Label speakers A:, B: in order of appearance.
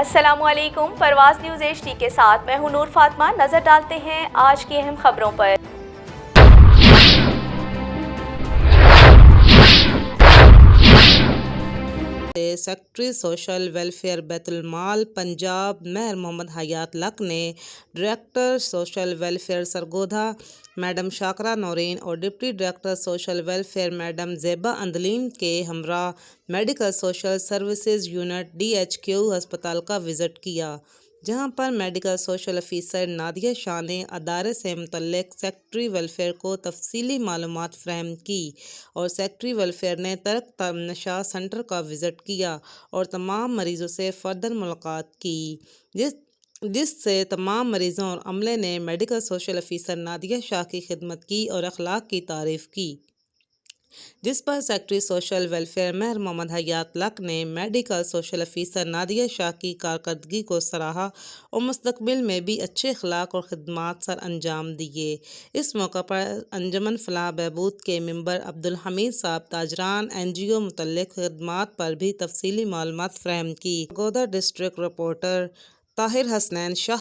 A: السلام علیکم، پرواز نیوز HD کے ساتھ میں ہوں نور فاطمہ۔ نظر ڈالتے ہیں آج کی اہم خبروں پر۔
B: سیکرٹری سوشل ویلفیئر بیت المال پنجاب مہر محمد حیات لق نے director social welfare Sargodha madam Shakira Noreen اور deputy director social welfare madam Zeba اندلین کے ہمراہ medical social services unit DHQ ہسپتال کا وزٹ کیا، جہاں پر medical social officer Nadia Shah نے ادارے سے متعلق سیکرٹری ویلفیئر کو تفصیلی معلومات فراہم کی اور سیکرٹری ویلفیئر نے ترک نشا سینٹر کا وزٹ کیا اور تمام مریضوں سے فرداً ملاقات کی، جس سے تمام مریضوں اور عملے نے میڈیکل سوشل افیسر نادیہ شاہ کی خدمت کی اور اخلاق کی تعریف کی، جس پر سیکرٹری سوشل ویلفیئر مہر محمد حیات لق نے میڈیکل سوشل افیسر نادیہ شاہ کی کارکردگی کو سراہا اور مستقبل میں بھی اچھے اخلاق اور خدمات سر انجام دیے۔ اس موقع پر انجمن فلاح بہبود کے ممبر عبدالحمید صاحب تاجران NGO متعلق خدمات پر بھی تفصیلی معلومات فراہم کی۔ سرگودھا ڈسٹرکٹ رپورٹر طاہر حسنین شاہ